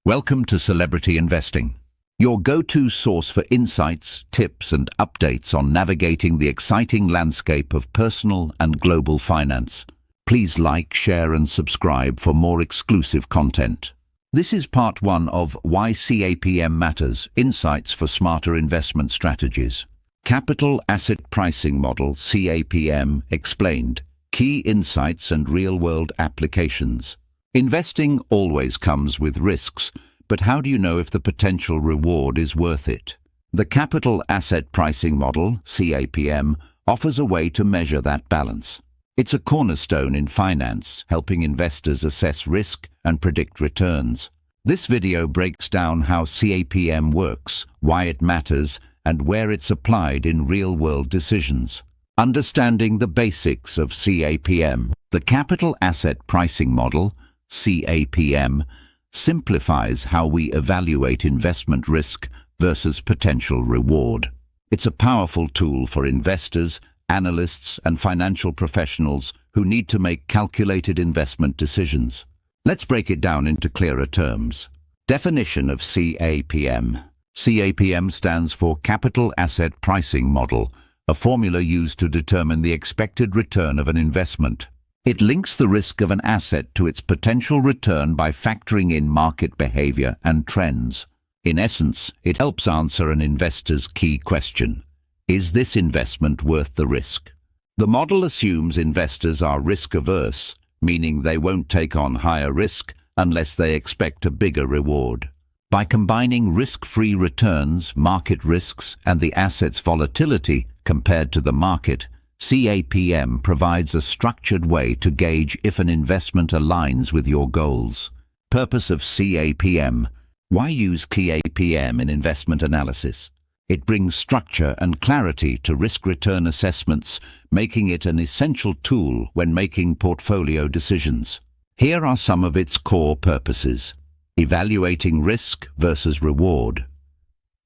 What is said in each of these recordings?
Welcome to Celebrity Investing, your go-to source for insights, tips, and updates on navigating the exciting landscape of personal and global finance. Please like, share, and subscribe for more exclusive content. This is part 1 of Why CAPM Matters, Insights for Smarter Investment Strategies. Capital Asset Pricing Model, CAPM, explained. Key insights and real-world applications. Investing always comes with risks, but how do you know if the potential reward is worth it? The Capital Asset Pricing Model, CAPM, offers a way to measure that balance. It's a cornerstone in finance, helping investors assess risk and predict returns. This video breaks down how CAPM works, why it matters, and where it's applied in real-world decisions. Understanding the basics of CAPM. The Capital Asset Pricing Model, CAPM, simplifies how we evaluate investment risk versus potential reward. It's a powerful tool for investors, analysts, and financial professionals who need to make calculated investment decisions. Let's break it down into clearer terms. Definition of CAPM. CAPM stands for Capital Asset Pricing Model, a formula used to determine the expected return of an investment. It links the risk of an asset to its potential return by factoring in market behavior and trends. In essence, it helps answer an investor's key question: is this investment worth the risk? The model assumes investors are risk-averse, meaning they won't take on higher risk unless they expect a bigger reward. By combining risk-free returns, market risks, and the asset's volatility compared to the market, CAPM provides a structured way to gauge if an investment aligns with your goals. Purpose of CAPM. Why use CAPM in investment analysis? It brings structure and clarity to risk-return assessments, making it an essential tool when making portfolio decisions. Here are some of its core purposes. Evaluating risk versus reward.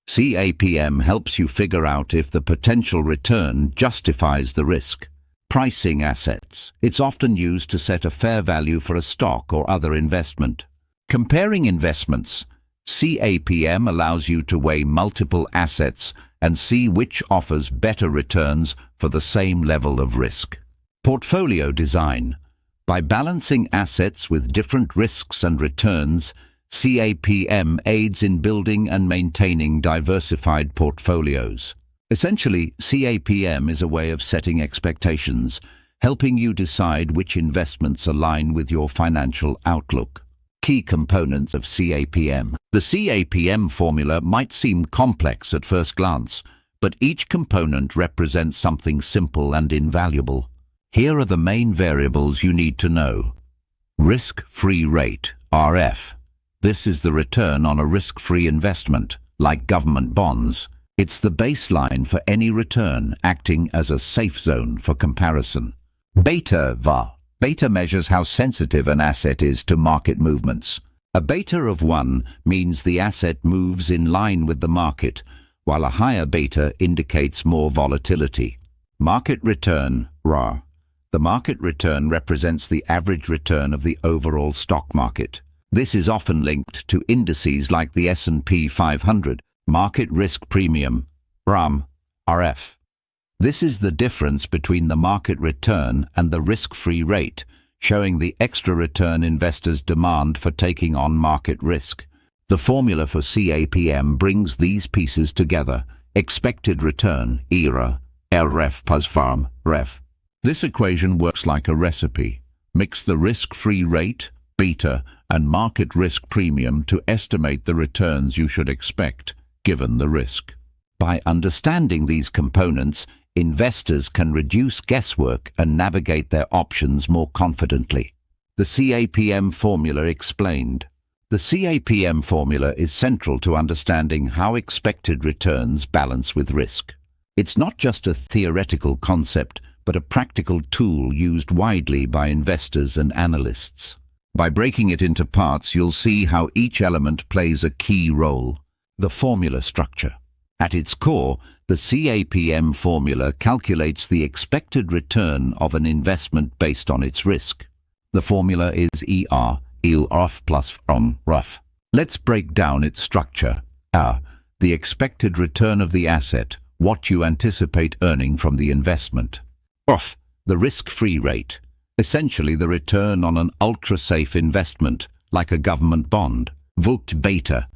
CAPM helps you figure out if the potential return justifies the risk. Pricing assets. It's often used to set a fair value for a stock or other investment. Comparing investments. CAPM allows you to weigh multiple assets and see which offers better returns for the same level of risk. Portfolio design. By balancing assets with different risks and returns, CAPM aids in building and maintaining diversified portfolios. Essentially, CAPM is a way of setting expectations, helping you decide which investments align with your financial outlook. Key components of CAPM. The CAPM formula might seem complex at first glance, but each component represents something simple and invaluable. Here are the main variables you need to know. Risk-free rate, RF. This is the return on a risk-free investment, like government bonds. It's the baseline for any return, acting as a safe zone for comparison. Beta VaR. Beta measures how sensitive an asset is to market movements. A beta of 1 means the asset moves in line with the market, while a higher beta indicates more volatility. Market return, RaR. The market return represents the average return of the overall stock market. This is often linked to indices like the S&P 500. Market risk premium, RAM, RF. This is the difference between the market return and the risk-free rate, showing the extra return investors demand for taking on market risk. The formula for CAPM brings these pieces together: expected return, ERA, LREF plus FARM, REF. This equation works like a recipe. Mix the risk-free rate, beta, and market risk premium to estimate the returns you should expect, given the risk. By understanding these components, investors can reduce guesswork and navigate their options more confidently. The CAPM formula explained. The CAPM formula is central to understanding how expected returns balance with risk. It's not just a theoretical concept, but a practical tool used widely by investors and analysts. By breaking it into parts, you'll see how each element plays a key role. The formula structure. At its core, the CAPM formula calculates the expected return of an investment based on its risk. The formula is ER, EURF plus FROM, RUF. Let's break down its structure. A. The expected return of the asset, what you anticipate earning from the investment. F. The risk-free rate, essentially the return on an ultra-safe investment, like a government bond. Beta.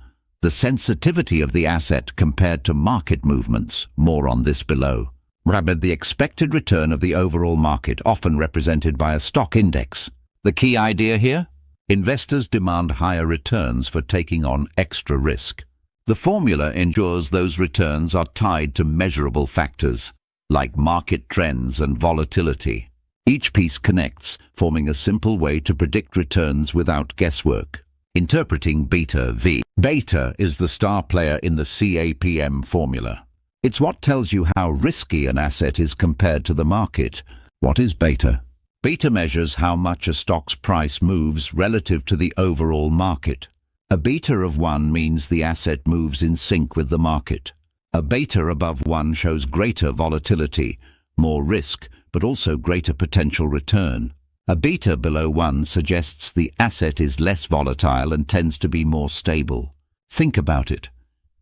The sensitivity of the asset compared to market movements, more on this below. The expected return of the overall market, often represented by a stock index. The key idea here? Investors demand higher returns for taking on extra risk. The formula ensures those returns are tied to measurable factors, like market trends and volatility. Each piece connects, forming a simple way to predict returns without guesswork. Interpreting beta V. Beta is the star player in the CAPM formula. It's what tells you how risky an asset is compared to the market. What is beta? Beta measures how much a stock's price moves relative to the overall market. A beta of 1 means the asset moves in sync with the market. A beta above 1 shows greater volatility, more risk, but also greater potential return. A beta below 1 suggests the asset is less volatile and tends to be more stable. Think about it.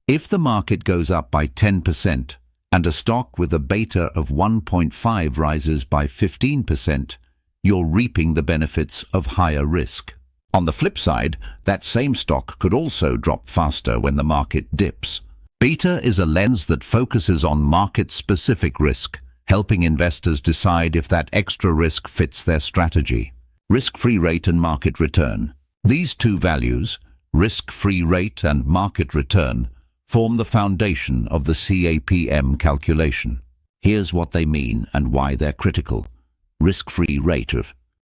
If the market goes up by 10% and a stock with a beta of 1.5 rises by 15%, you're reaping the benefits of higher risk. On the flip side, that same stock could also drop faster when the market dips. Beta is a lens that focuses on market-specific risk, helping investors decide if that extra risk fits their strategy. Risk-free rate and market return. These two values, risk-free rate and market return, form the foundation of the CAPM calculation. Here's what they mean and why they're critical. Risk-free rate.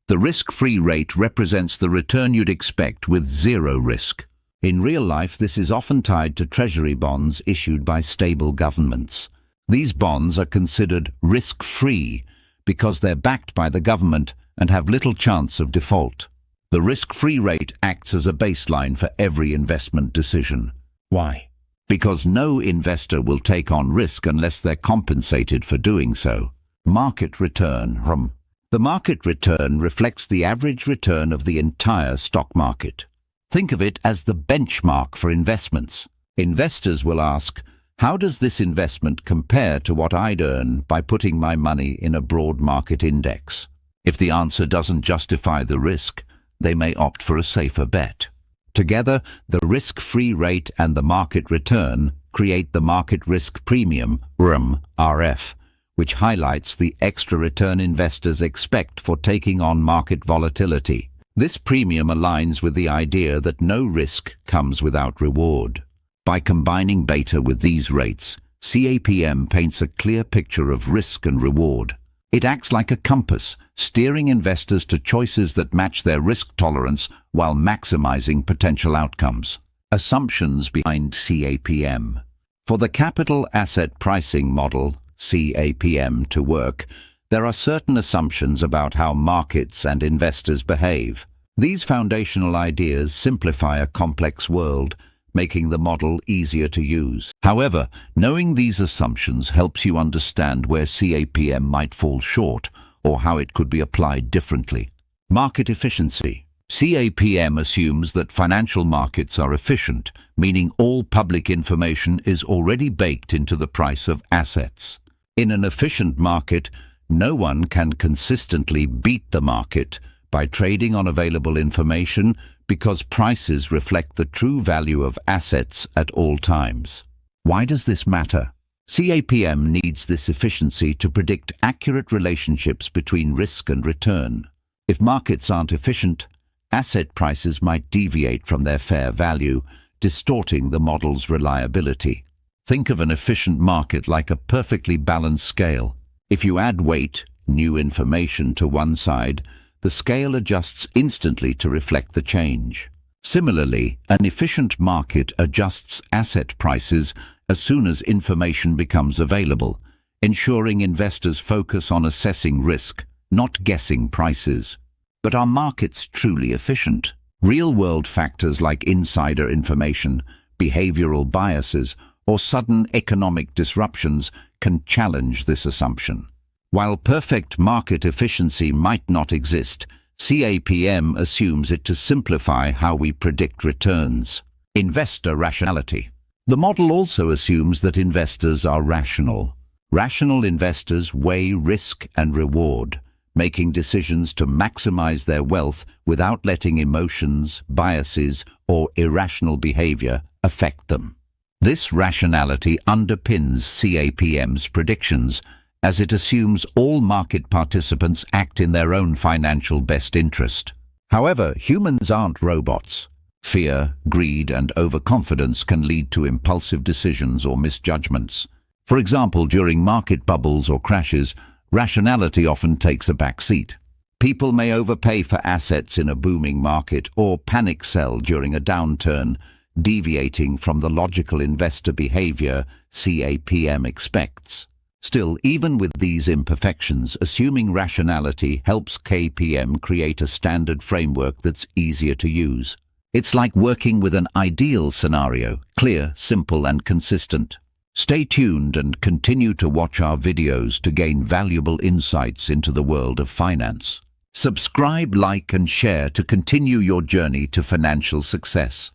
The risk-free rate represents the return you'd expect with zero risk. In real life, this is often tied to treasury bonds issued by stable governments. These bonds are considered risk-free because they're backed by the government and have little chance of default. The risk-free rate acts as a baseline for every investment decision. Why? Because no investor will take on risk unless they're compensated for doing so. Market return. The market return reflects the average return of the entire stock market. Think of it as the benchmark for investments. Investors will ask, how does this investment compare to what I'd earn by putting my money in a broad market index? If the answer doesn't justify the risk, they may opt for a safer bet. Together, the risk-free rate and the market return create the market risk premium, RF, which highlights the extra return investors expect for taking on market volatility. This premium aligns with the idea that no risk comes without reward. By combining beta with these rates, CAPM paints a clear picture of risk and reward. It acts like a compass, steering investors to choices that match their risk tolerance while maximizing potential outcomes. Assumptions behind CAPM. For the capital asset pricing model, CAPM, to work, there are certain assumptions about how markets and investors behave. These foundational ideas simplify a complex world, making the model easier to use. However, knowing these assumptions helps you understand where CAPM might fall short or how it could be applied differently. Market efficiency. CAPM assumes that financial markets are efficient, meaning all public information is already baked into the price of assets. In an efficient market, no one can consistently beat the market by trading on available information because prices reflect the true value of assets at all times. Why does this matter? CAPM needs this efficiency to predict accurate relationships between risk and return. If markets aren't efficient, asset prices might deviate from their fair value, distorting the model's reliability. Think of an efficient market like a perfectly balanced scale. If you add weight, new information, to one side, the scale adjusts instantly to reflect the change. Similarly, an efficient market adjusts asset prices as soon as information becomes available, ensuring investors focus on assessing risk, not guessing prices. But are markets truly efficient? Real-world factors like insider information, behavioral biases, or sudden economic disruptions can challenge this assumption. While perfect market efficiency might not exist, CAPM assumes it to simplify how we predict returns. Investor rationality. The model also assumes that investors are rational. Rational investors weigh risk and reward, making decisions to maximize their wealth without letting emotions, biases, or irrational behavior affect them. This rationality underpins CAPM's predictions, as it assumes all market participants act in their own financial best interest. However, humans aren't robots. Fear, greed, and overconfidence can lead to impulsive decisions or misjudgments. For example, during market bubbles or crashes, rationality often takes a back seat. People may overpay for assets in a booming market or panic sell during a downturn, deviating from the logical investor behavior CAPM expects. Still, even with these imperfections, assuming rationality helps CAPM create a standard framework that's easier to use. It's like working with an ideal scenario, clear, simple, and consistent. Stay tuned and continue to watch our videos to gain valuable insights into the world of finance. Subscribe, like, and share to continue your journey to financial success.